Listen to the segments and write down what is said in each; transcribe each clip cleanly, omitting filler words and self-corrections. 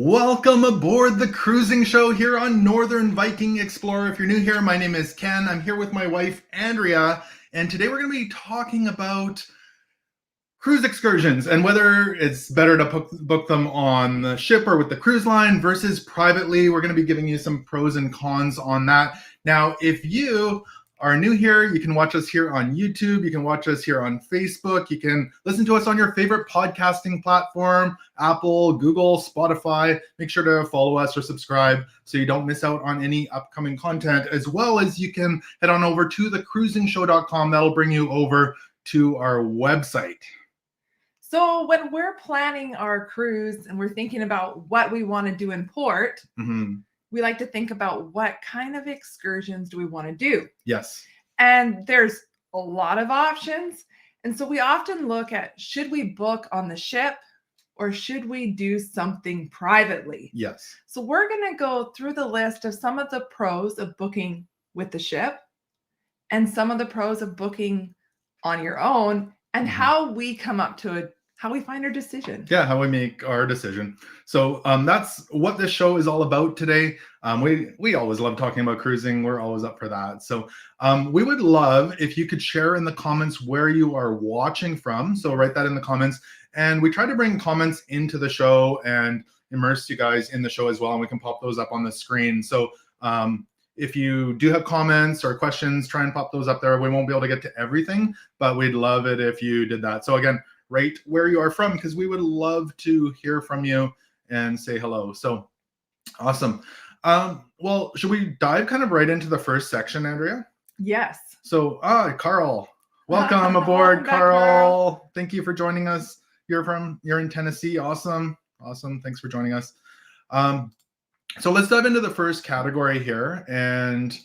Welcome aboard the cruising show here on Northern Viking Explorer. If you're new here, my name is Ken. I'm here with my wife, Andrea, and today we're going to be talking about cruise excursions and whether it's better to book them on the ship or with the cruise line versus privately. We're going to be giving you some pros and cons on that. Now, if you are new here, you can watch us here on YouTube. You can watch us here on Facebook. You can listen to us on your favorite podcasting platform, Apple, Google, Spotify. Make sure to follow us or subscribe so you don't miss out on any upcoming content, as well as you can head on over to thecruisingshow.com. That'll bring you over to our website. So when we're planning our cruise and we're thinking about what we want to do in port, we like to think about what kind of excursions do we want to do? Yes. And there's a lot of options. And so we often look at, should we book on the ship or should we do something privately? Yes. So we're going to go through the list of some of the pros of booking with the ship and some of the pros of booking on your own and how we come up to how we find our decision. Yeah, how we make our decision. So that's what this show is all about today. We always love talking about cruising. We're always up for that. So we would love if you could share in the comments where you are watching from. So write that in the comments. And we try to bring comments into the show and immerse you guys in the show as well. And we can pop those up on the screen. So if you do have comments or questions, try and pop those up there. We won't be able to get to everything, but we'd love it if you did that. So again, rate where you are from because we would love to hear from you and say hello. So awesome. Well, should we dive kind of right into the first section, Andrea? Yes. So, Carl, welcome aboard, Carl. Thank you for joining us. You're in Tennessee. Awesome. Thanks for joining us. So let's dive into the first category here, and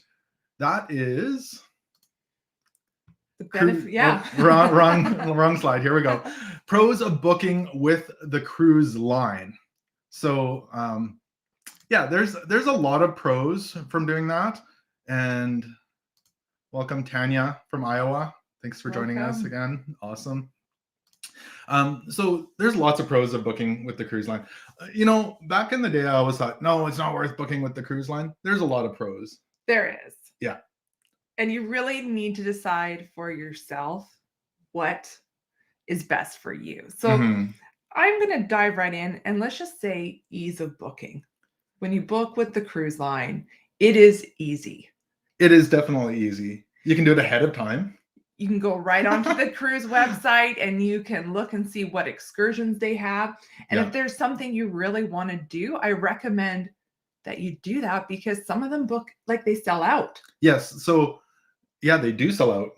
that is wrong slide. Here we go. Pros of booking with the cruise line. So yeah, there's a lot of pros from doing that. And welcome Tanya from Iowa. Thanks for joining us again. Awesome. So there's lots of pros of booking with the cruise line. Back in the day, I always thought, no, it's not worth booking with the cruise line. There's a lot of pros. There is. Yeah. And you really need to decide for yourself what is best for you. So I'm going to dive right in and let's just say ease of booking. When you book with the cruise line, it is easy. It is definitely easy. You can do it ahead of time. You can go right onto the cruise website and you can look and see what excursions they have. And if there's something you really want to do, I recommend that you do that because some of them book like they sell out. Yes. So yeah, they do sell out.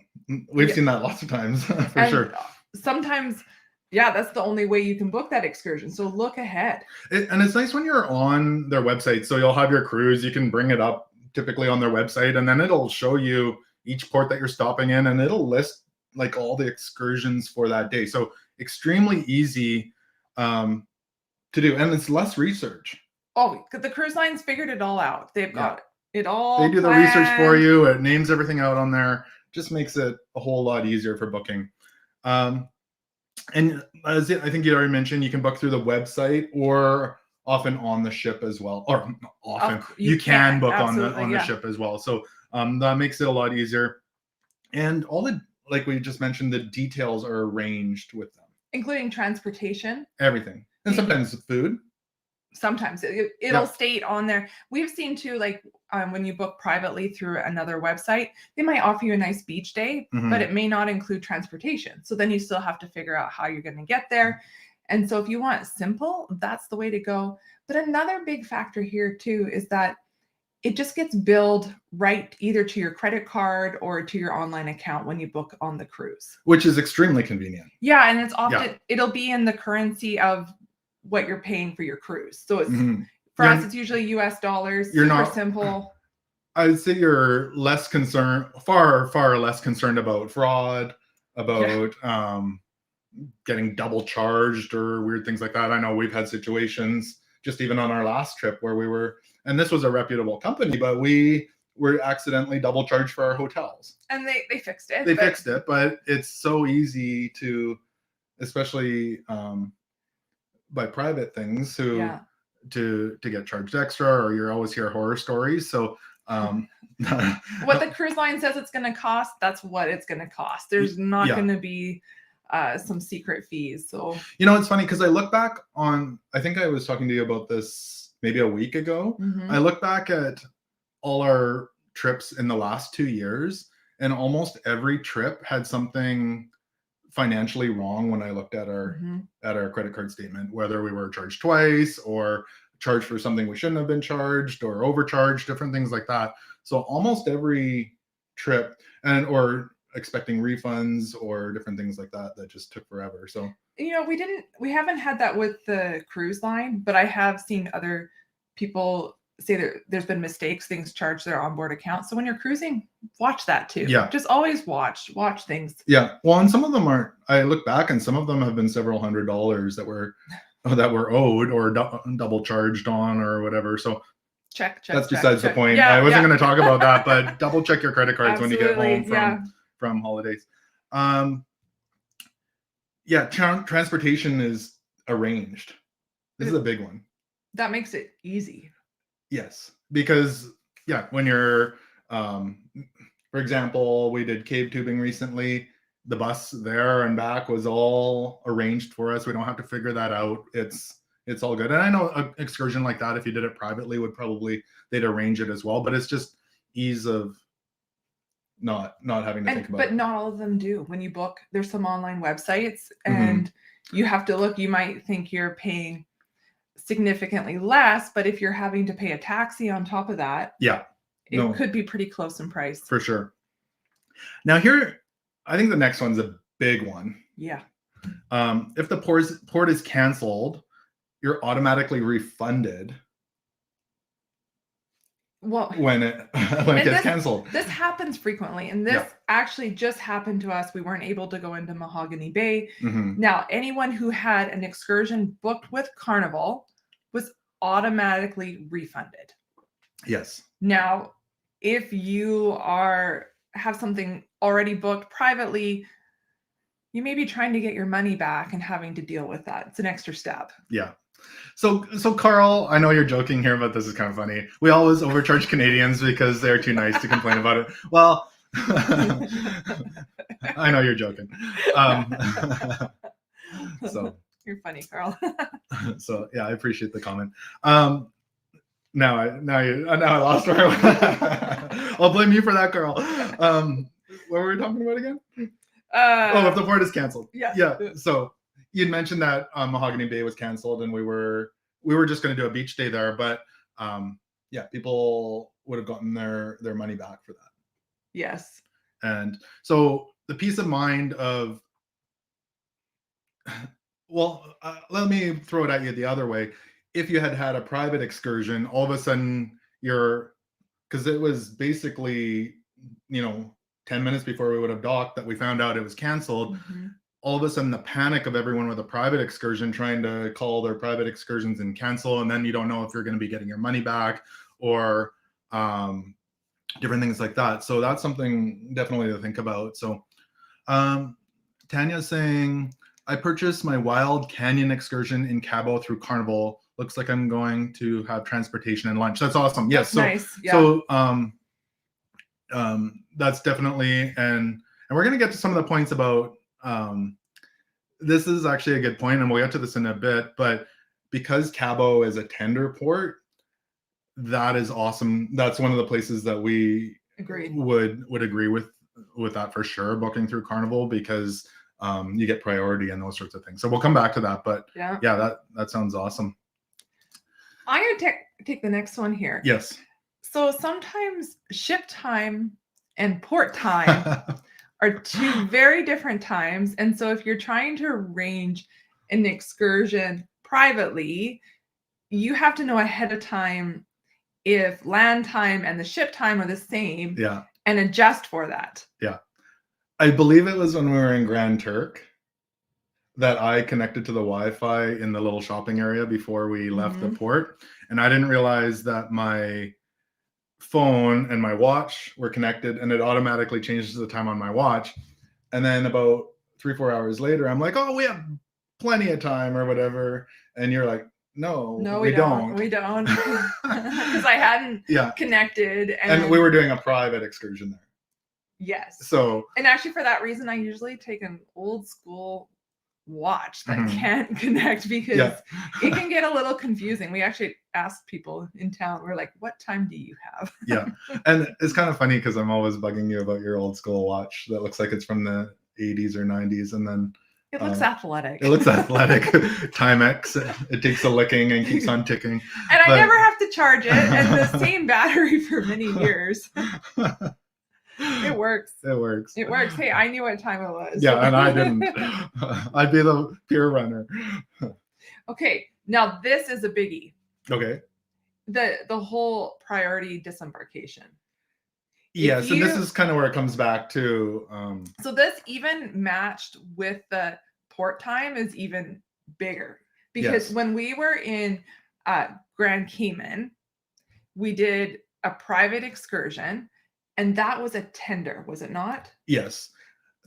We've seen that lots of times for sure. Sometimes, that's the only way you can book that excursion. So look ahead. And it's nice when you're on their website. So you'll have your cruise, you can bring it up typically on their website, and then it'll show you each port that you're stopping in, and it'll list like all the excursions for that day. So extremely easy to do, and it's less research. Oh, the cruise lines figured it all out. They've got it all. They do the research for you. It names everything out on there. Just makes it a whole lot easier for booking. And as I think you already mentioned, you can book through the website or often on the ship as well. Or often you can book on the ship as well. So that makes it a lot easier. And all the, like we just mentioned, the details are arranged with them, including transportation, everything, and sometimes food. Sometimes it'll state on there. We've seen too, like when you book privately through another website, they might offer you a nice beach day, but it may not include transportation. So then you still have to figure out how you're going to get there. And so if you want it simple, that's the way to go. But another big factor here too is that it just gets billed right either to your credit card or to your online account when you book on the cruise. Which is extremely convenient. Yeah, and it's often, it'll be in the currency of what you're paying for your cruise. So it's for us, it's usually US dollars. You're super not simple. I'd say you're less concerned, far less concerned about fraud, about getting double charged or weird things like that. I know we've had situations just even on our last trip where we were, and this was a reputable company, but we were accidentally double charged for our hotels. And they fixed it. They fixed it, but it's so easy to, especially by private things, who to get charged extra, or you always hear horror stories. So what the cruise line says it's going to cost, that's what it's going to cost. There's not going to be some secret fees. So it's funny because I look back on, I think I was talking to you about this maybe a week ago. I look back at all our trips in the last 2 years, and almost every trip had something financially wrong when I looked at our credit card statement, whether we were charged twice or charged for something we shouldn't have been charged or overcharged, different things like that. So almost every trip, or expecting refunds or different things like that just took forever. So we haven't had that with the cruise line, but I have seen other people say that there's been mistakes, things charged their onboard account. So when you're cruising, watch that too. Yeah. Just always watch things. Yeah. Well, and some of them aren't. I look back and some of them have been several $100s that were owed or double charged on or whatever. So check. That's besides the point. Yeah, I wasn't going to talk about that, but double check your credit cards when you get home from holidays. Transportation is arranged. This is a big one. That makes it easy. Yes, because when you're, for example, we did cave tubing recently. The bus there and back was all arranged for us. We don't have to figure that out. It's all good. And I know an excursion like that, if you did it privately, they'd arrange it as well. But it's just ease of not having to think about it. But not all of them do. When you book, there's some online websites and you have to look. You might think you're paying significantly less, but if you're having to pay a taxi on top of that, it could be pretty close in price. For sure. Now here, I think the next one's a big one. Yeah. If the port is canceled, you're automatically refunded. Well, when it gets canceled. This happens frequently, and this actually just happened to us. We weren't able to go into Mahogany Bay. Now, anyone who had an excursion booked with Carnival was automatically refunded. Yes. Now, if you have something already booked privately, you may be trying to get your money back and having to deal with that. It's an extra step. Yeah. So Carl, I know you're joking here, but this is kind of funny. We always overcharge Canadians because they're too nice to complain about it. Well, I know you're joking. So you're funny, Carl. So I appreciate the comment. Now I lost where I was. I'll blame you for that, Carl. What were we talking about again? If the port is canceled. Yeah. So you'd mentioned that Mahogany Bay was canceled, and we were just going to do a beach day there, but people would have gotten their money back for that. Yes. And so the peace of mind of, let me throw it at you the other way. If you had a private excursion, all of a sudden because it was basically 10 minutes before we would have docked that we found out it was canceled. All of a sudden, the panic of everyone with a private excursion trying to call their private excursions and cancel, and then you don't know if you're going to be getting your money back or different things like that. So that's something definitely to think about. So Tanya's saying, I purchased my Wild Canyon excursion in Cabo through Carnival. Looks like I'm going to have transportation and lunch. That's awesome. Yes. That's nice. Yeah. So that's definitely, and we're going to get to some of the points about, this is actually a good point, and we'll get to this in a bit, but because Cabo is a tender port, that is awesome. That's one of the places that we would agree with that for sure, booking through Carnival, because you get priority and those sorts of things. So we'll come back to that, but that sounds awesome. I'm going to take the next one here. Yes. So sometimes ship time and port time are two very different times. And so if you're trying to arrange an excursion privately, you have to know ahead of time if land time and the ship time are the same, and adjust for that. Yeah. I believe it was when we were in Grand Turk that I connected to the Wi-Fi in the little shopping area before we left the port. And I didn't realize that my phone and my watch were connected, and it automatically changes the time on my watch. And then about 3-4 hours later, I'm like, oh, we have plenty of time or whatever. And you're like, no, No, we don't. We don't. Because I hadn't connected. And we were doing a private excursion there. Yes. So. And actually, for that reason, I usually take an old school watch that can't connect because it can get a little confusing. We actually asked people in town, we're like, what time do you have? Yeah. And it's kind of funny because I'm always bugging you about your old school watch that looks like it's from the 80s or 90s. And then it looks athletic. It looks athletic. Timex. It takes a licking and keeps on ticking. And I never have to charge it. And the same battery for many years. It works. It works. It works. Hey, I knew what time it was. Yeah, and I didn't. I'd be the pure runner. Okay, now this is a biggie. Okay. The whole priority disembarkation. Yes, and this is kind of where it comes back to. So this even matched with the port time is even bigger because when we were in Grand Cayman, we did a private excursion. And that was a tender, was it not? Yes.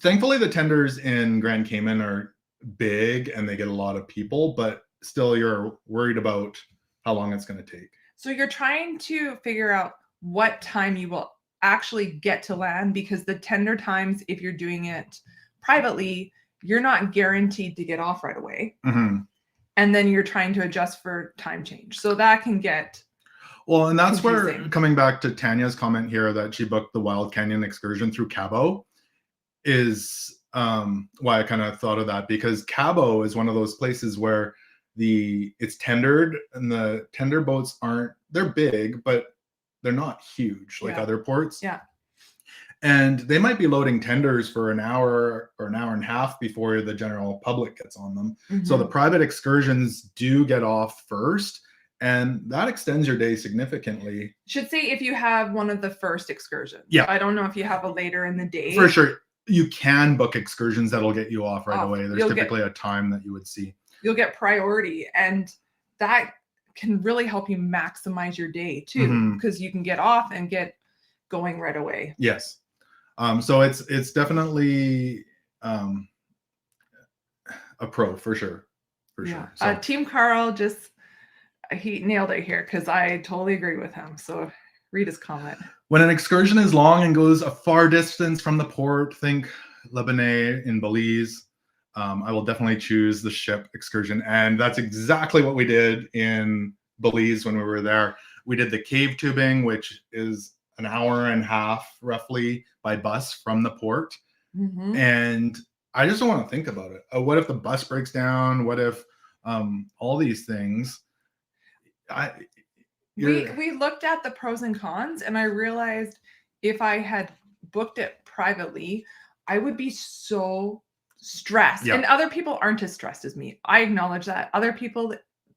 Thankfully, the tenders in Grand Cayman are big and they get a lot of people, but still you're worried about how long it's going to take. So you're trying to figure out what time you will actually get to land because the tender times, if you're doing it privately, you're not guaranteed to get off right away. Mm-hmm. And then you're trying to adjust for time change. So that can get well, and that's confusing. where, coming back to Tanya's comment here that she booked the Wild Canyon excursion through Cabo is why I kind of thought of that, because Cabo is one of those places where it's tendered and the tender boats they're big, but they're not huge like other ports. Yeah. And they might be loading tenders for an hour or an hour and a half before the general public gets on them. Mm-hmm. So the private excursions do get off first. And that extends your day significantly. Should say if you have one of the first excursions. Yeah. I don't know if you have a later in the day. For sure. You can book excursions that'll get you off right away. There's typically a time that you would see. You'll get priority. And that can really help you maximize your day too. Because you can get off and get going right away. Yes. So it's definitely a pro for sure. For sure. So. Team Carl he nailed it here because I totally agree with him. So read his comment. When an excursion is long and goes a far distance from the port, think Lebanon in Belize, I will definitely choose the ship excursion. And that's exactly what we did in Belize when we were there. We did the cave tubing, which is an hour and a half roughly by bus from the port. Mm-hmm. And I just don't want to think about it. What if the bus breaks down? What if all these things? We looked at the pros and cons, and I realized if I had booked it privately, I would be so stressed. And other people aren't as stressed as me. I acknowledge that. Other people,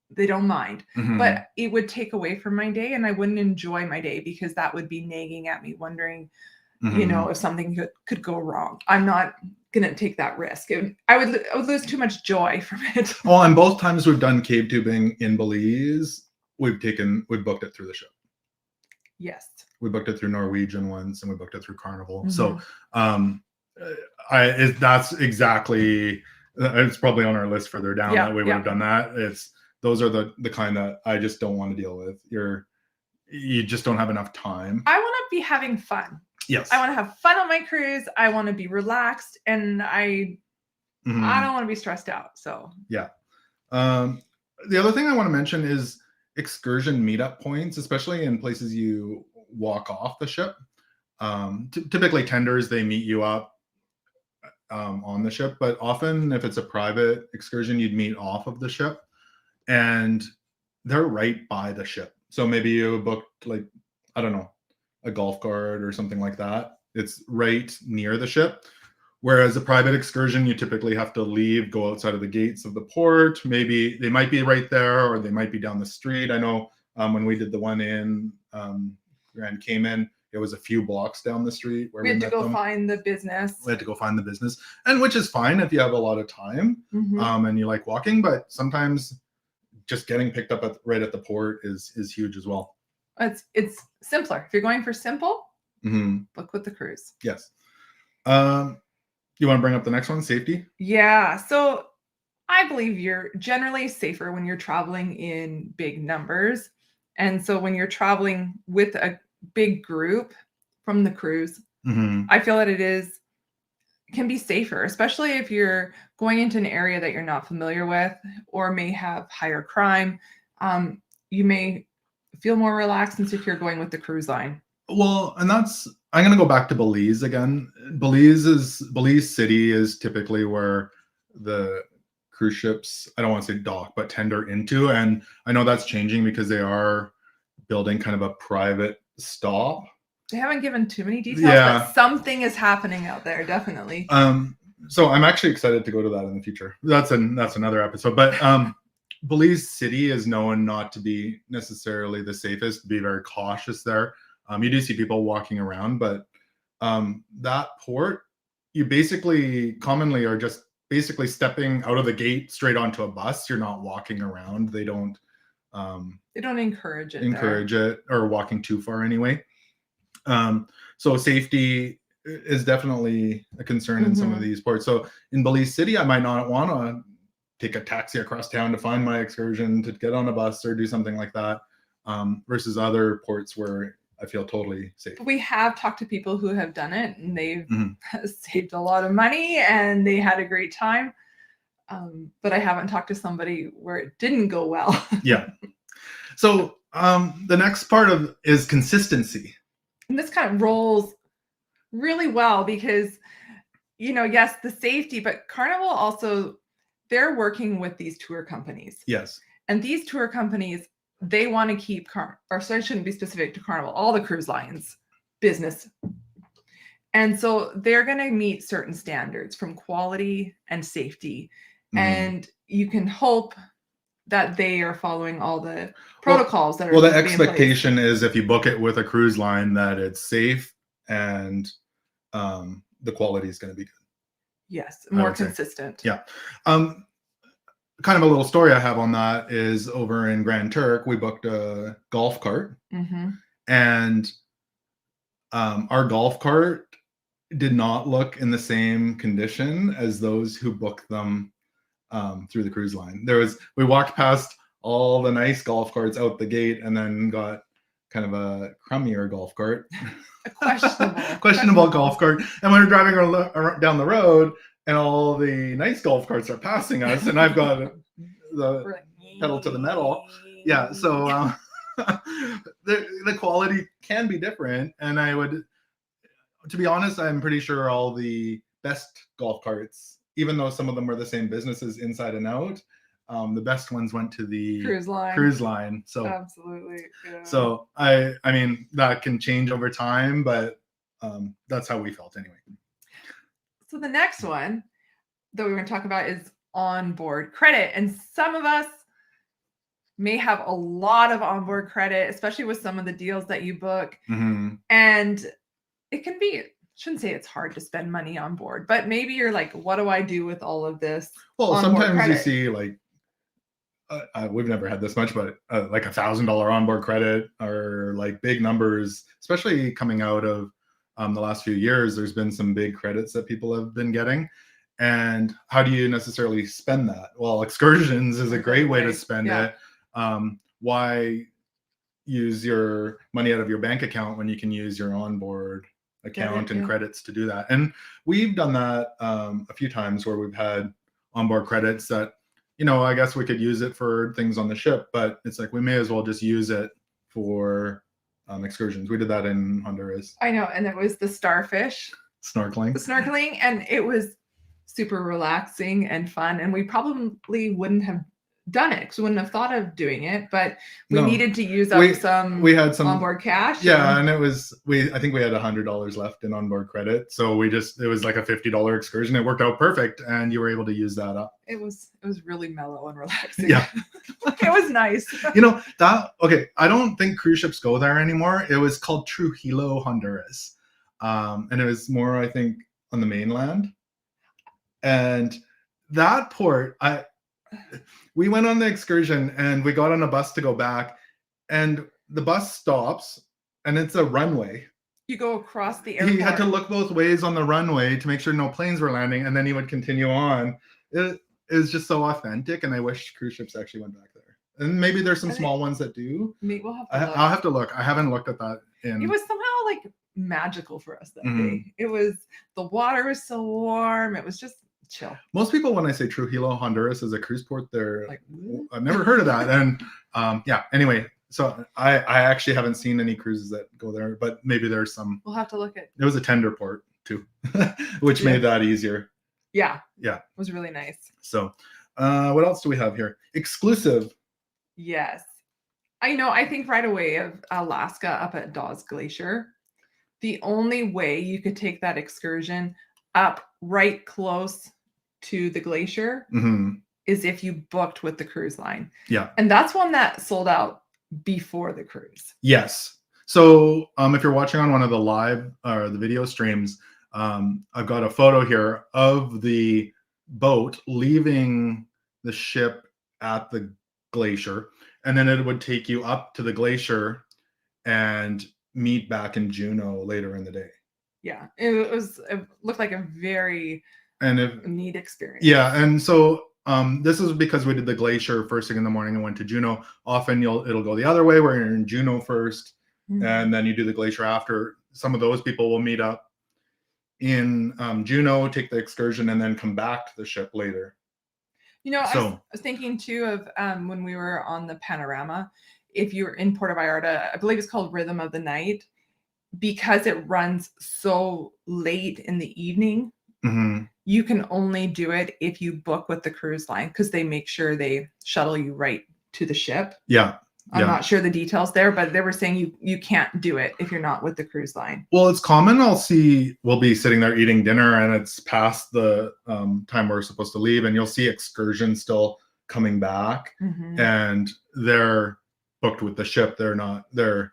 they don't mind. But it would take away from my day, and I wouldn't enjoy my day because that would be nagging at me, wondering, if something could go wrong. I'm not going to take that risk. I would lose too much joy from it. Well, and both times we've done cave tubing in Belize, we've booked it through the ship. Yes. We booked it through Norwegian once, and we booked it through Carnival. So that's exactly, it's probably on our list further down that we would have done that. Those are the kind that I just don't want to deal with. You just don't have enough time. I want to be having fun. Yes. I want to have fun on my cruise. I want to be relaxed, and I don't want to be stressed out. So yeah. The other thing I want to mention is excursion meetup points, especially in places you walk off the ship. Typically tenders, they meet you up on the ship, but often if it's a private excursion, you'd meet off of the ship, and they're right by the ship. So maybe you booked a golf cart or something like that. It's right near the ship. Whereas a private excursion, you typically have to leave, go outside of the gates of the port. Maybe they might be right there, or they might be down the street. I know when we did the one in Grand Cayman, it was a few blocks down the street where we had to go find the business. We had to go find the business, and which is fine if you have a lot of time and you like walking. But sometimes just getting picked up right at the port is huge as well. It's simpler. If you're going for simple, book with the cruise. Yes. You want to bring up the next one, safety? Yeah. So I believe you're generally safer when you're traveling in big numbers. And so when you're traveling with a big group from the cruise, I feel that can be safer, especially if you're going into an area that you're not familiar with or may have higher crime. You may feel more relaxed and secure going with the cruise line. Well, and I'm going to go back to Belize again. Belize City is typically where the cruise ships, I don't want to say dock, but tender into. And I know that's changing because they are building kind of a private stop. They haven't given too many details, but something is happening out there, definitely. So I'm actually excited to go to that in the future. That's another episode. But Belize City is known not to be necessarily the safest, to be very cautious there. You do see people walking around, but that port, you basically commonly are just basically stepping out of the gate straight onto a bus. You're not walking around. They don't encourage it or walking too far anyway. So safety is definitely a concern in some of these ports. So in Belize City, I might not want to take a taxi across town to find my excursion, to get on a bus or do something like that, versus other ports where I feel totally safe. We have talked to people who have done it, and they've saved a lot of money and they had a great time. But I haven't talked to somebody where it didn't go well. Yeah. So the next part is consistency. And this kind of rolls really well because, yes, the safety, but Carnival also, they're working with these tour companies. Yes. And these tour companies, they want to keep, I shouldn't be specific to Carnival, all the cruise lines business. And so they're going to meet certain standards from quality and safety. And you can hope that they are following all the protocols that are. Well, the expectation is if you book it with a cruise line that it's safe and the quality is going to be good. Yes, more consistent. Yeah. Kind of a little story I have on that is over in Grand Turk, we booked a golf cart, and our golf cart did not look in the same condition as those who booked them through the cruise line. We walked past all the nice golf carts out the gate and then got kind of a crummier golf cart. A questionable golf cart. And when we're driving down the road and all the nice golf carts are passing us and I've got the pedal to the metal. Yeah. So the quality can be different. And to be honest, I'm pretty sure all the best golf carts, even though some of them were the same businesses inside and out, the best ones went to the cruise line. So absolutely. Yeah. So I mean that can change over time, but that's how we felt anyway. So the next one that we're going to talk about is Onboard Credit, and some of us may have a lot of onboard credit, especially with some of the deals that you book, and it can be. Shouldn't say it's hard to spend money on board, but maybe you're like, what do I do with all of this? Well, sometimes you see like, we've never had this much, but like $1,000 onboard credit or like big numbers, especially coming out of the last few years, there's been some big credits that people have been getting. And how do you necessarily spend that? Well, excursions is a great way to spend it. Why use your money out of your bank account when you can use your onboard account and credits to do that? And we've done that a few times where we've had onboard credits that, I guess we could use it for things on the ship, but it's like we may as well just use it for excursions. We did that in Honduras. I know, and it was the starfish snorkeling, and it was super relaxing and fun, and we probably wouldn't have done it because we wouldn't have thought of doing it, but we needed to use up we had some onboard cash. Yeah, and I think we had $100 left in onboard credit, so it was like a $50 excursion. It worked out perfect, and you were able to use that up. It was really mellow and relaxing. Yeah. It was nice. I don't think cruise ships go there anymore. It was called Trujillo, Honduras, and it was more, I think, on the mainland. And that port, we went on the excursion and we got on a bus to go back, and the bus stops and it's a runway. You go across the airport. He had to look both ways on the runway to make sure no planes were landing, and then he would continue on. It is just so authentic, and I wish cruise ships actually went back there. And maybe there's some small ones that do. Maybe we'll have to look. I'll have to look. I haven't looked at that. It was somehow like magical for us that day. It was, the water was so warm. It was just chill. Most people, when I say Trujillo, Honduras is a cruise port, they're like, I've never heard of that. And yeah, anyway, so I actually haven't seen any cruises that go there, but maybe there's some. We'll have to look at. It was a tender port too, which made that easier. Yeah. Yeah. It was really nice. So what else do we have here? Exclusive. Yes. I think right away of Alaska up at Dawes Glacier, the only way you could take that excursion up right close to the glacier is if you booked with the cruise line. Yeah. And that's one that sold out before the cruise. Yes. So if you're watching on one of the live or the video streams, I've got a photo here of the boat leaving the ship at the glacier, and then it would take you up to the glacier and meet back in Juneau later in the day. Yeah, it looked like a very neat experience. Yeah, and so this is because we did the glacier first thing in the morning and went to Juneau. Often it'll go the other way where you're in Juneau first, and then you do the glacier after. Some of those people will meet up in Juneau, take the excursion, and then come back to the ship later. I was thinking too of when we were on the Panorama, if you're in Puerto Vallarta, I believe it's called Rhythm of the Night, because it runs so late in the evening. You can only do it if you book with the cruise line, because they make sure they shuttle you right to the ship. Yeah. I'm not sure the details there, but they were saying you can't do it if you're not with the cruise line. Well, it's common. We'll be sitting there eating dinner and it's past the time we're supposed to leave, and you'll see excursions still coming back, and they're booked with the ship. They're not the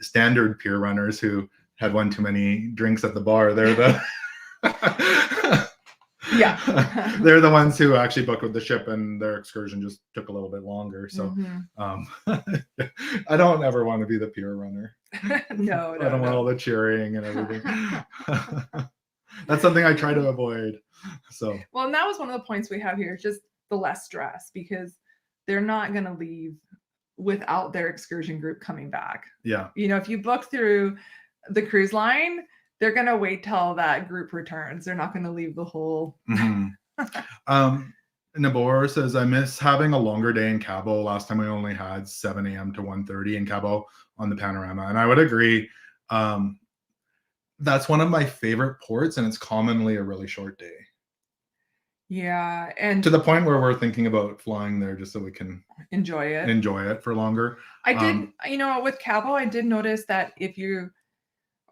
standard pier runners who had one too many drinks at the bar. They're the yeah. They're the ones who actually booked with the ship, and their excursion just took a little bit longer. So I don't ever want to be the pier runner. No, I don't want all the cheering and everything. That's something I try to avoid. So well, and that was one of the points we have here, just the less stress, because they're not going to leave without their excursion group coming back. Yeah. If you book through the cruise line, they're going to wait till that group returns. They're not going to leave the whole. Nabor says, I miss having a longer day in Cabo. Last time we only had 7 a.m. to 1:30 in Cabo on the Panorama. And I would agree. That's one of my favorite ports, and it's commonly a really short day. Yeah. And to the point where we're thinking about flying there just so we can enjoy it for longer. I did, with Cabo, I did notice that if you,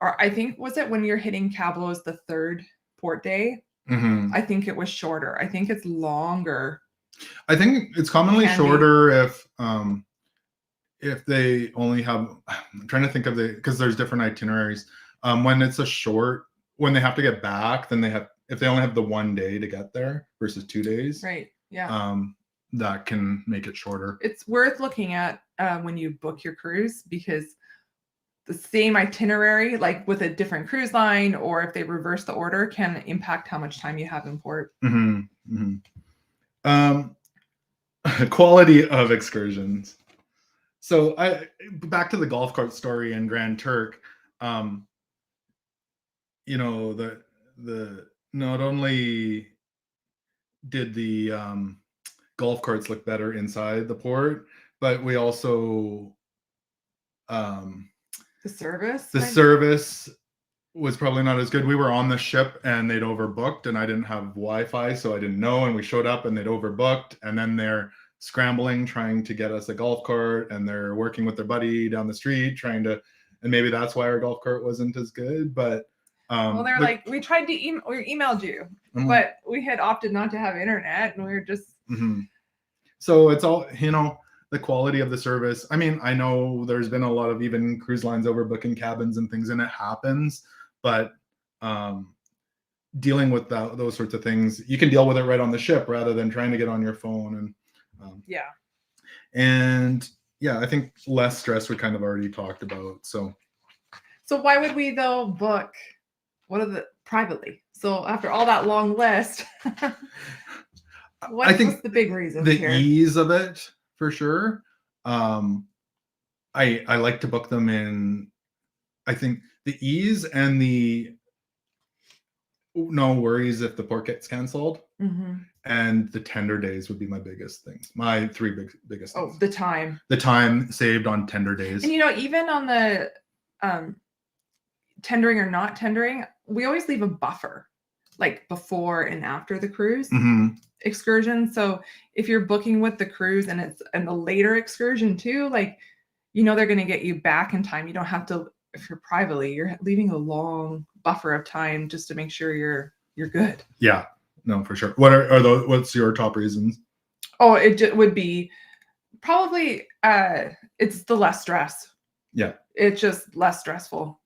or I think, was it when you're hitting Cabo as the third port day? I think it was shorter. I think it's longer. I think it's commonly shorter if they only have, I'm trying to think of because there's different itineraries. When it's when they have to get back, then if they only have the 1 day to get there versus 2 days. Right. Yeah. That can make it shorter. It's worth looking at when you book your cruise, because the same itinerary, like with a different cruise line, or if they reverse the order, can impact how much time you have in port. Quality of excursions. So back to the golf cart story in Grand Turk. The not only did the golf carts look better inside the port, but we also the service was probably not as good. We were on the ship and they'd overbooked, and I didn't have Wi-Fi, so I didn't know. And we showed up and they'd overbooked, and then they're scrambling trying to get us a golf cart, and they're working with their buddy down the street and maybe that's why our golf cart wasn't as good. But they're like, we tried to emailed you, but we had opted not to have internet, and we were just so it's all the quality of the service. I mean, I know there's been a lot of even cruise lines overbooking cabins and things, and it happens, but dealing with those sorts of things, you can deal with it right on the ship rather than trying to get on your phone. And I think less stress we kind of already talked about. So why would we though book privately? So after all that long list, I think what's the big reason the here? ease of it for sure. I like to book them in. I think the ease and the no worries if the port gets canceled, and the tender days would be my biggest things. My three biggest things. Oh, the time. The time saved on tender days. And even on the tendering or not tendering, we always leave a buffer, like before and after the cruise excursion. So if you're booking with the cruise and it's a later excursion too, like they're going to get you back in time. You don't have to. If you're privately, you're leaving a long buffer of time just to make sure you're good. Yeah, no, for sure. What are those? What's your top reasons? Oh, it would be probably it's the less stress. Yeah, it's just less stressful.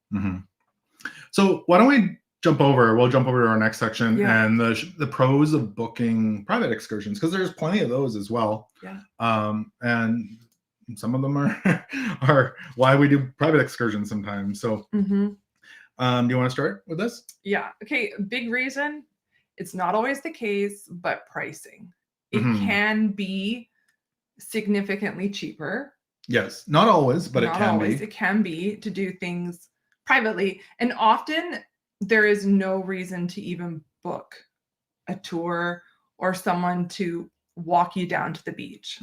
So why don't we jump over? We'll jump over to our next section and the pros of booking private excursions, because there's plenty of those as well. Yeah. And some of them are why we do private excursions sometimes. So do you want to start with this? Yeah. Okay. Big reason. It's not always the case, but pricing. It can be significantly cheaper. Yes. Not always, but not it can always. be. It can be to do things privately. And often there is no reason to even book a tour or someone to walk you down to the beach.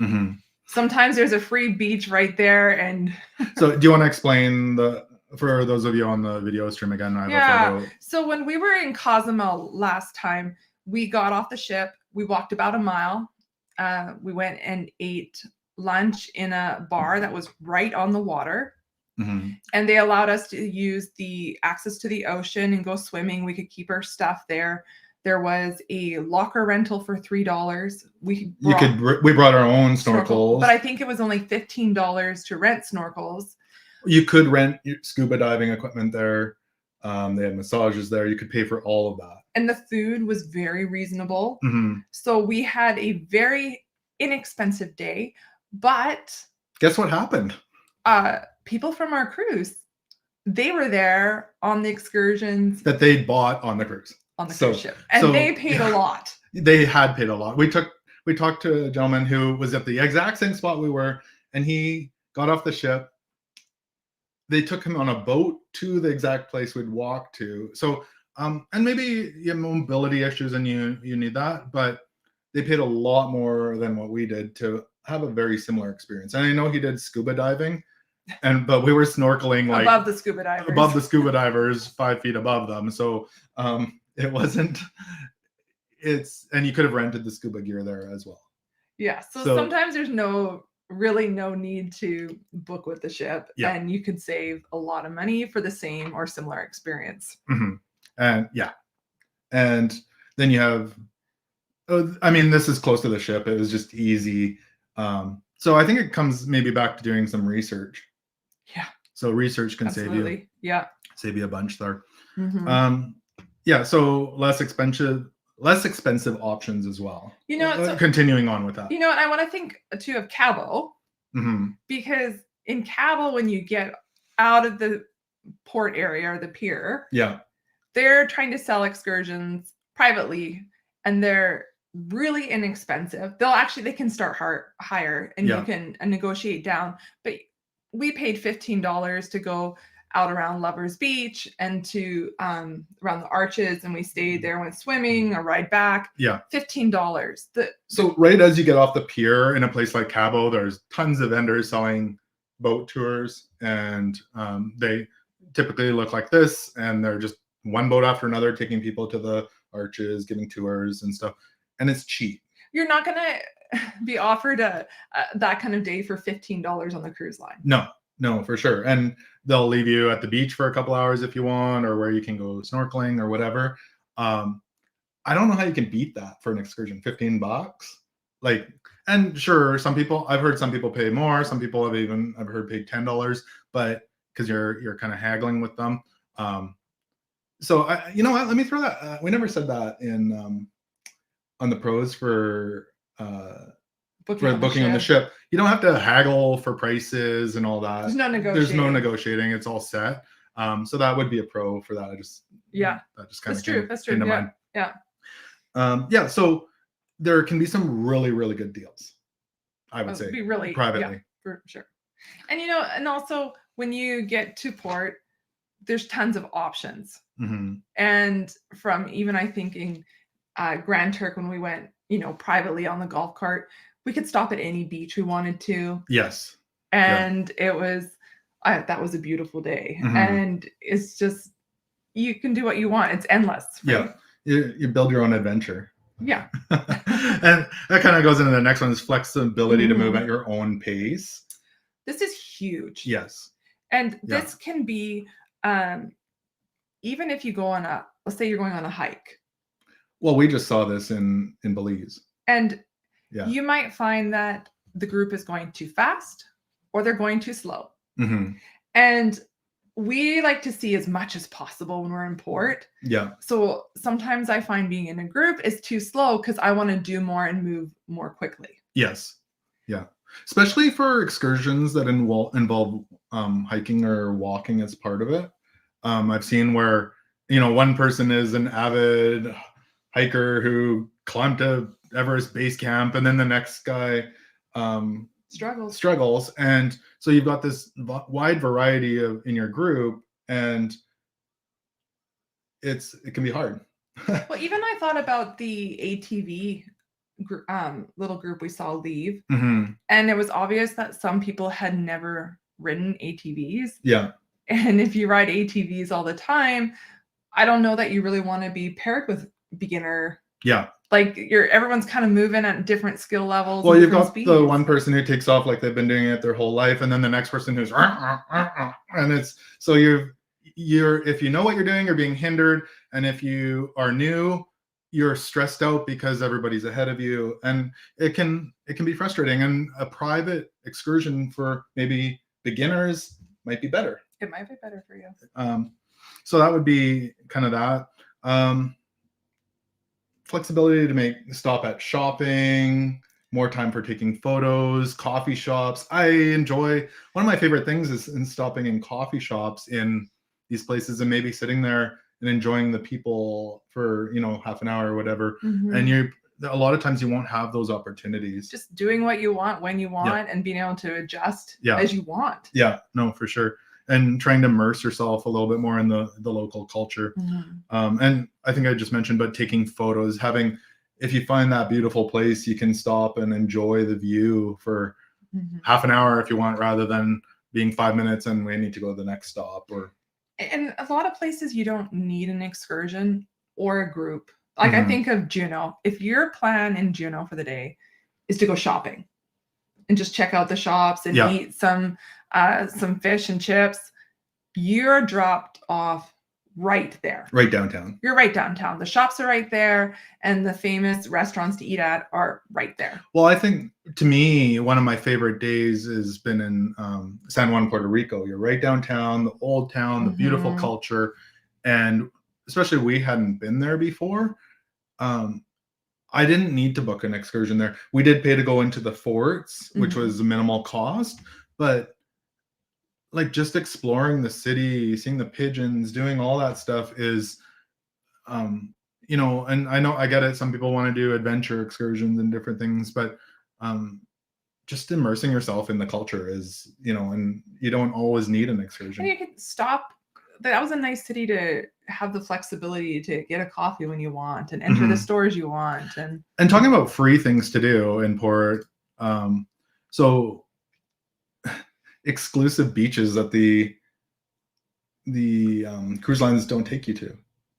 Sometimes there's a free beach right there. And so do you want to explain for those of you on the video stream again? I have a photo. So when we were in Cozumel last time, we got off the ship. We walked about a mile. We went and ate lunch in a bar that was right on the water. And they allowed us to use the access to the ocean and go swimming. We could keep our stuff there. There was a locker rental for $3. We brought our own snorkels, but I think it was only $15 to rent snorkels. You could rent scuba diving equipment there. They had massages there. You could pay for all of that. And the food was very reasonable. So we had a very inexpensive day. But guess what happened? People from our cruise, they were there on the excursions that they bought on the cruise. On the cruise ship. And they paid a lot. They had paid a lot. We talked to a gentleman who was at the exact same spot we were, and he got off the ship. They took him on a boat to the exact place we'd walk to. So, and maybe you have mobility issues and you need that, but they paid a lot more than what we did to have a very similar experience. And I know he did scuba diving, but we were snorkeling like above the scuba divers, 5 feet above them. So it wasn't. And you could have rented the scuba gear there as well. Yeah. So sometimes there's no need to book with the ship, and you could save a lot of money for the same or similar experience. And then you have. I mean, this is close to the ship. It was just easy. So I think it comes maybe back to doing some research. Yeah. So research can save you. Yeah. Save you a bunch there. So less expensive options as well. Continuing on with that. And I want to think too of Cabo. Because in Cabo, when you get out of the port area or the pier, they're trying to sell excursions privately, and they're really inexpensive. They can start higher, and you can negotiate down. But we paid $15 to go out around Lovers Beach and to around the Arches, and we stayed there, went swimming, a ride back. $15. So right as you get off the pier in a place like Cabo, there's tons of vendors selling boat tours, and they typically look like this, and they're just one boat after another taking people to the Arches, giving tours and stuff, and it's cheap. You're not gonna be offered that kind of day for $15 on the cruise line. No, for sure. And they'll leave you at the beach for a couple hours if you want, or where you can go snorkeling or whatever. I don't know how you can beat that for an excursion. $15. And sure, I've heard some people pay more. Some people I've heard paid $10, but because you're kind of haggling with them. So you know what? Let me throw that. We never said that in on the pros for booking on the ship. You don't have to haggle for prices and all that. There's no negotiating. There's no negotiating. It's all set. So that would be a pro for that. I just Yeah. That just kind That's of true. came That's true. into Yeah. mind. Yeah. Yeah, so there can be some really, really good deals, I would say, Be really privately. Yeah, for sure. And and also when you get to port, there's tons of options. Mm-hmm. And from even I think in Grand Turk when we went, privately on the golf cart, we could stop at any beach we wanted to. Yes. And it was that was a beautiful day. Mm-hmm. And it's just you can do what you want. It's endless. Right? Yeah. You build your own adventure. Yeah. And that kind of goes into the next one, is flexibility to move Mhm. at your own pace. This is huge. Yes. And this can be even if you go on let's say you're going on a hike. Well, we just saw this in Belize. And Yeah. you might find that the group is going too fast or they're going too slow. Mm-hmm. And we like to see as much as possible when we're in port. Yeah. So sometimes I find being in a group is too slow because I want to do more and move more quickly. Yes. Yeah. Especially for excursions that involve hiking or walking as part of it. I've seen where, one person is an avid hiker who climbed to Everest base camp, and then the next guy struggles. And so you've got this wide variety in your group, and it can be hard. Well, even I thought about the ATV little group we saw leave. Mm-hmm. And it was obvious that some people had never ridden ATVs. Yeah. And if you ride ATVs all the time, I don't know that you really want to be paired with beginner. Yeah. Like everyone's kind of moving at different skill levels. Well, you've got speeds. the one person who takes off like they've been doing it their whole life, and then the next person who's and it's so you're if you know what you're doing, you're being hindered, and if you are new, you're stressed out because everybody's ahead of you, and it can be frustrating. And a private excursion for maybe beginners might be better. It might be better for you. So that would be kind of that. Flexibility to stop at shopping, more time for taking photos, coffee shops. I enjoy, one of my favorite things is in stopping in coffee shops in these places and maybe sitting there and enjoying the people for, half an hour or whatever. Mm-hmm. And a lot of times you won't have those opportunities. Just doing what you want when you want and being able to adjust as you want. Yeah, no, for sure. And trying to immerse yourself a little bit more in the local culture. Mm-hmm. And I think I just mentioned, but taking photos, if you find that beautiful place, you can stop and enjoy the view for half an hour if you want, rather than being 5 minutes and we need to go to the next stop. And a lot of places you don't need an excursion or a group. Like I think of Juneau. If your plan in Juneau for the day is to go shopping and just check out the shops and eat some fish and chips, you're dropped off right there. Right downtown. You're right downtown. The shops are right there, and the famous restaurants to eat at are right there. Well, I think, to me, one of my favorite days has been in San Juan, Puerto Rico. You're right downtown, the old town, the beautiful culture. And especially we hadn't been there before. I didn't need to book an excursion there. We did pay to go into the forts, which was a minimal cost, but like just exploring the city, seeing the pigeons, doing all that stuff is, and I know I get it. Some people want to do adventure excursions and different things, but just immersing yourself in the culture is, and you don't always need an excursion. And you can stop. That was a nice city to have the flexibility to get a coffee when you want and enter the stores you want. And talking about free things to do in Port, so exclusive beaches that the cruise lines don't take you to.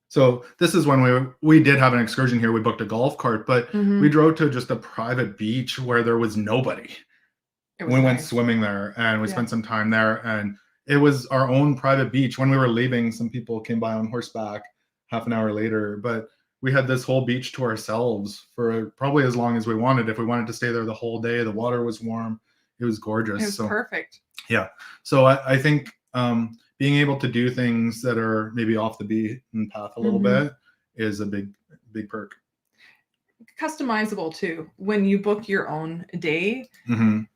So this is when we did have an excursion here. We booked a golf cart, but we drove to just a private beach where there was nobody. We went swimming there and we spent some time there, and it was our own private beach. When we were leaving, some people came by on horseback half an hour later, but we had this whole beach to ourselves for probably as long as we wanted. If we wanted to stay there the whole day, the water was warm. It was gorgeous. It was perfect. Yeah. So I think being able to do things that are maybe off the beaten path a little bit is a big perk. Customizable too. When you book your own day,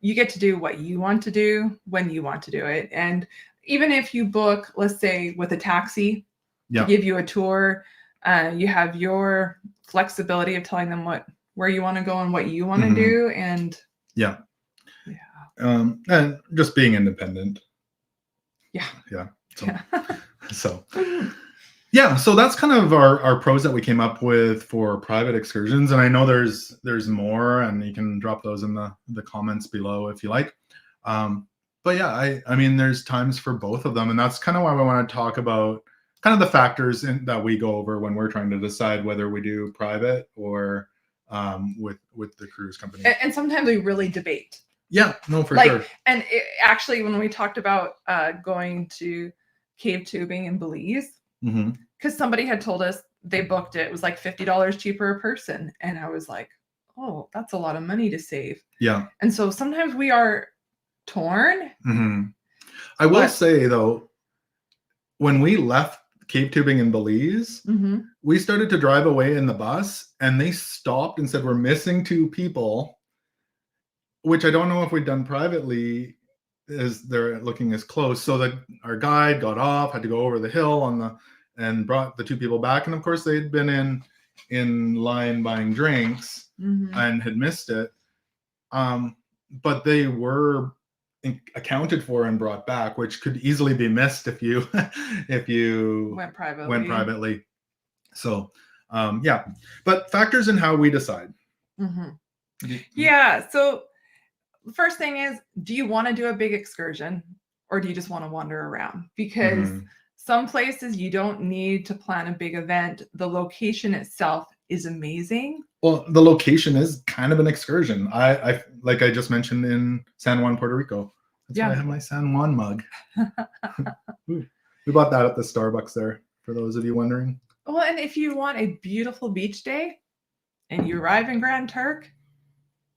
you get to do what you want to do when you want to do it. And even if you book, let's say with a taxi, Yeah. give you a tour. You have your flexibility of telling them where you want to go and what you want to do. And yeah. And just being independent. Yeah. So so that's kind of our pros that we came up with for private excursions. And I know there's more, and you can drop those in the comments below if you like. But yeah, I mean, there's times for both of them, and that's kind of why we want to talk about kind of the factors that we go over when we're trying to decide whether we do private or with the cruise company. And sometimes we really debate. Yeah, no, for sure. And actually, when we talked about going to cave tubing in Belize, because somebody had told us they booked it was like $50 cheaper a person, and I was like, oh, that's a lot of money to save. Yeah. And so sometimes we are torn. I will say though, when we left cave tubing in Belize, we started to drive away in the bus, and they stopped and said, we're missing 2 people, which I don't know if we'd done privately as they're looking as close. So that our guide got off, had to go over the hill and brought the 2 people back. And of course they'd been in line buying drinks and had missed it. But they were accounted for and brought back, which could easily be missed if you went privately. So but factors in how we decide. Yeah. So the first thing is, do you want to do a big excursion, or do you just want to wander around? Because some places you don't need to plan a big event. The location itself is amazing. Well, the location is kind of an excursion. I like I just mentioned in San Juan, Puerto Rico. That's why I have my San Juan mug. We bought that at the Starbucks there, for those of you wondering. Well, and if you want a beautiful beach day and you arrive in Grand Turk,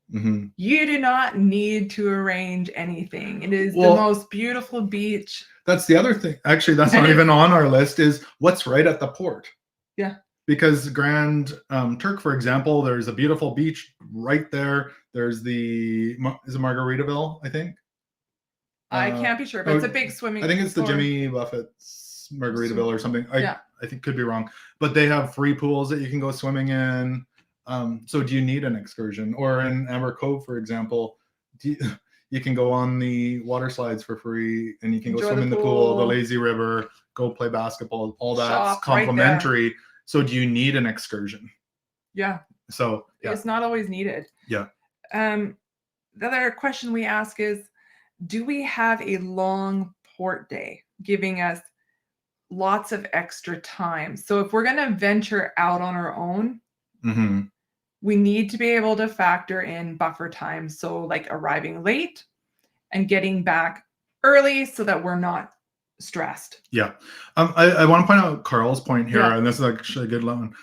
you do not need to arrange anything. It is the most beautiful beach. That's the other thing. Actually, that's not even on our list, is what's right at the port. Yeah. Because Grand Turk, for example, there's a beautiful beach right there. There's is it Margaritaville, I think? I can't be sure, but it's a big swimming pool. I think it's the Jimmy Buffett's Margaritaville or something. I think could be wrong. But they have free pools that you can go swimming in. So do you need an excursion? Or in Amber Cove, for example, you can go on the water slides for free, and you can go swim in the pool, the lazy river, go play basketball, all that's complimentary. Right. So do you need an excursion? Yeah. So it's not always needed. Yeah. The other question we ask is, do we have a long port day giving us lots of extra time? So if we're going to venture out on our own, we need to be able to factor in buffer time. So like arriving late and getting back early so that we're not stressed. Yeah. I want to point out Carl's point here, and this is actually a good one.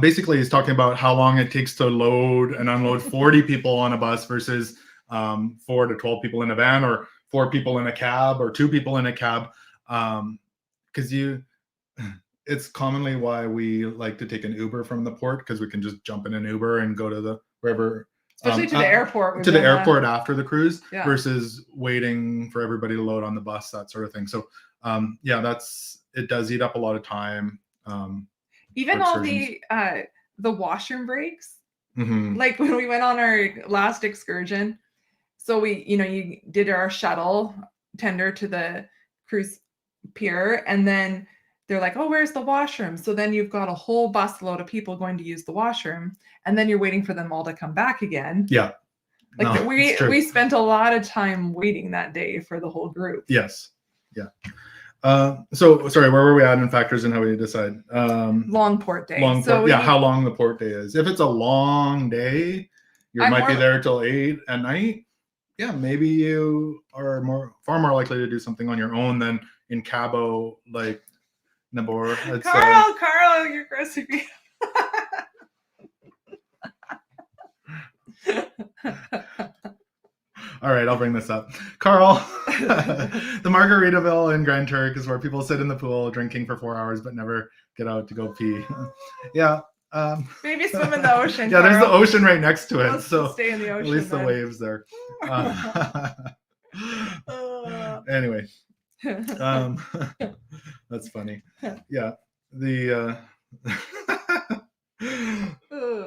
Basically, he's talking about how long it takes to load and unload 40 people on a bus versus 4 to 12 people in a van, or 4 people in a cab, or 2 people in a cab. Because it's commonly why we like to take an Uber from the port, because we can just jump in an Uber and go to the wherever. Especially to the airport. To the airport after the cruise, versus waiting for everybody to load on the bus, that sort of thing. So, it does eat up a lot of time. Even all the washroom breaks. Like when we went on our last excursion, so we, you did our shuttle tender to the cruise pier, and then they're like, oh, where's the washroom? So then you've got a whole bus load of people going to use the washroom, and then you're waiting for them all to come back again. Yeah. Like we spent a lot of time waiting that day for the whole group. Yes. Yeah. So sorry, where were we at in factors and how we decide? Long port day. How long the port day is. If it's a long day, you might be there till 8 at night. Yeah, maybe you are far more likely to do something on your own than in Cabo, like Nabor. Carl, you're grossing me. All right, I'll bring this up. Carl, the Margaritaville in Grand Turk is where people sit in the pool drinking for 4 hours but never get out to go pee. Yeah. Maybe swim in the ocean. Yeah, Carl. There's the ocean right next to it. Let's so stay in the ocean, at least the waves there. Anyway. That's funny. Yeah. Ooh,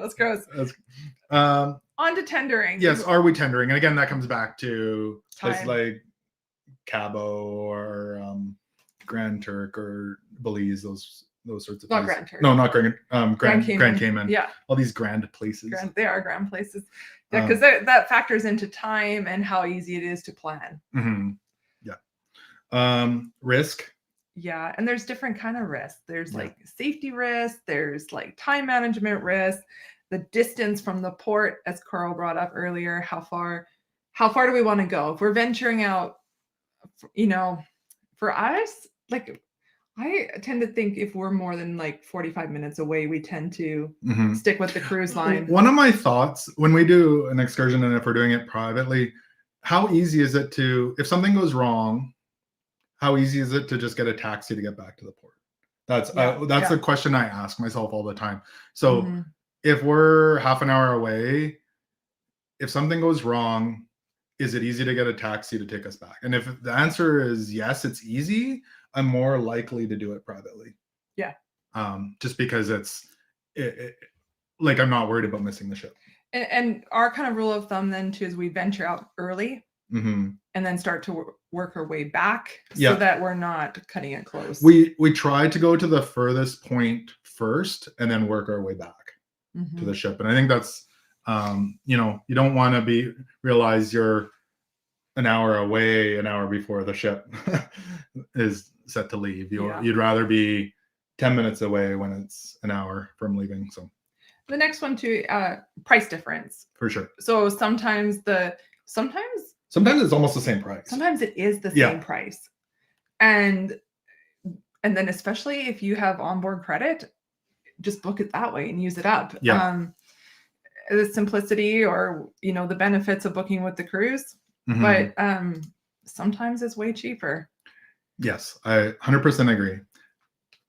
that's gross. Um, On to tendering. yes, are we tendering? And again, that comes back to places Time. like Cabo or Grand Turk or Belize, those sorts of Not places. Grand Turk. No, not Grand Grand Cayman. Grand Cayman. Yeah, All these grand places. they are grand places. Yeah, because that factors into time and how easy it is to plan. Yeah. Risk. Yeah, and there's different kind of risks. There's like safety risk, there's like time management risk, the distance from the port, as Carl brought up earlier. How far do we want to go? If we're venturing out, for us, like I tend to think if we're more than like 45 minutes away, we tend to stick with the cruise line. One of my thoughts when we do an excursion, and if we're doing it privately, how easy is it to, if something goes wrong, how easy is it to just get a taxi to get back to the port? That's the question I ask myself all the time. So if we're half an hour away, if something goes wrong, is it easy to get a taxi to take us back? And if the answer is yes, it's easy, I'm more likely to do it privately. Yeah. Just because like I'm not worried about missing the ship. And our kind of rule of thumb then too is we venture out early and then start to work our way back so that we're not cutting it close. We try to go to the furthest point first and then work our way back to the ship. And I think that's you don't want to realize you're an hour away an hour before the ship is set to leave. You'd rather be 10 minutes away when it's an hour from leaving. So the next one too, price difference. For sure. So sometimes it's almost the same price. Sometimes it is the same price. And then especially if you have onboard credit, just book it that way and use it up. Yeah. The simplicity or the benefits of booking with the cruise. But sometimes it's way cheaper. Yes, I 100% agree.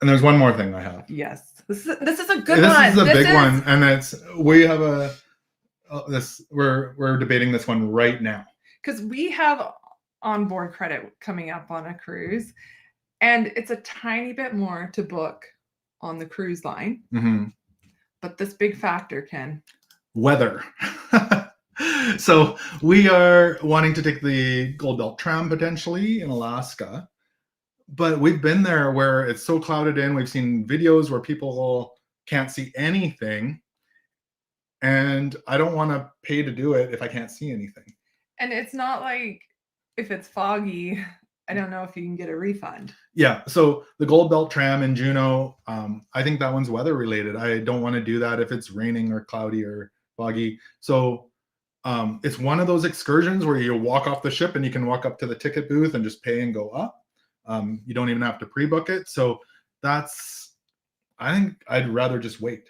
And there's one more thing I have. Yes. This is a good one. This is a big one. And we have we're debating this one right now. Because we have onboard credit coming up on a cruise, and it's a tiny bit more to book on the cruise line. But this big factor, Ken. Weather. So we are wanting to take the Gold Belt tram potentially in Alaska, but we've been there where it's so clouded in. We've seen videos where people can't see anything, and I don't want to pay to do it if I can't see anything. And it's not like if it's foggy, I don't know if you can get a refund. Yeah. So the Gold Belt tram in Juneau, I think that one's weather related. I don't want to do that if it's raining or cloudy or foggy. So it's one of those excursions where you walk off the ship and you can walk up to the ticket booth and just pay and go up. You don't even have to pre-book it. So I think I'd rather just wait.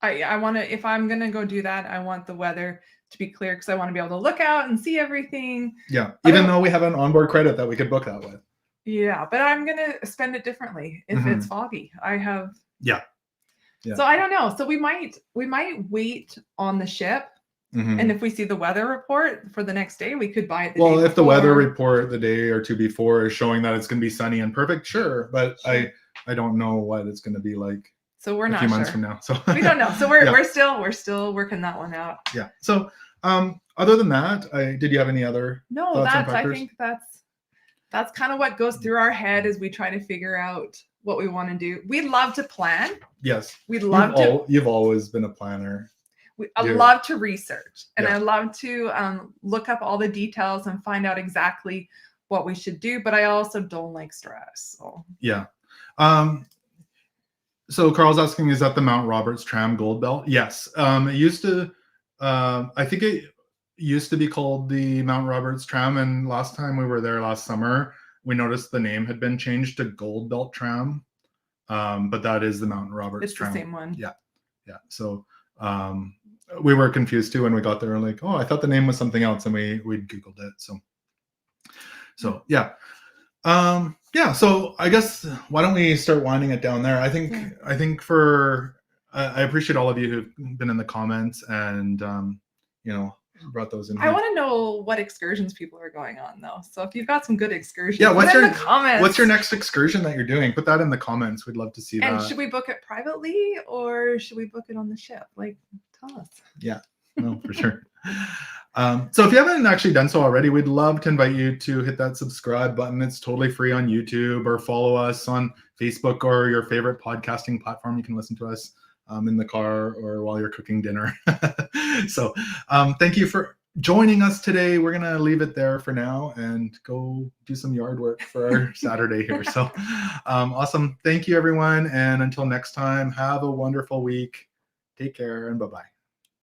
I want to, if I'm going to go do that, I want the weather to be clear because I want to be able to look out and see everything. Yeah. Even though we have an onboard credit that we could book that with. Yeah. But I'm going to spend it differently if it's foggy. Yeah. So I don't know. So we might wait on the ship. And if we see the weather report for the next day, we could buy it. If the weather report the day or two before is showing that it's going to be sunny and perfect, sure. But sure. I don't know what it's going to be like. So we're not a few months from now. So we don't know. So we're still working that one out. Yeah. So other than that, did you have any other? No, I think that's kind of what goes through our head as we try to figure out what we want to do. We love to plan. Yes. You've always been a planner. I love to research, and I love to look up all the details and find out exactly what we should do. But I also don't like stress. So. Yeah. So Carl's asking, is that the Mount Roberts tram Gold Belt? Yes. It used to, I think it used to be called the Mount Roberts tram. And last time we were there last summer, we noticed the name had been changed to Gold Belt tram. But that is the Mount Roberts tram. It's the same one. Yeah. Yeah. So we were confused too when we got there. We're like, oh, I thought the name was something else. And we Googled it. So yeah. So I guess why don't we start winding it down there? I think I appreciate all of you who've been in the comments and brought those in I here. want to know what excursions people are going on though. So if you've got some good excursions, Yeah, put it in the comments. what's your next excursion that you're doing? Put that in the comments. We'd love to see that. And should we book it privately or should we book it on the ship? Like, tell us. Yeah, no, for sure. So if you haven't actually done so already, we'd love to invite you to hit that subscribe button. It's totally free on YouTube, or follow us on Facebook or your favorite podcasting platform. You can listen to us in the car or while you're cooking dinner. So thank you for joining us today. We're going to leave it there for now and go do some yard work for our Saturday here. So awesome. Thank you, everyone. And until next time, have a wonderful week. Take care and bye-bye.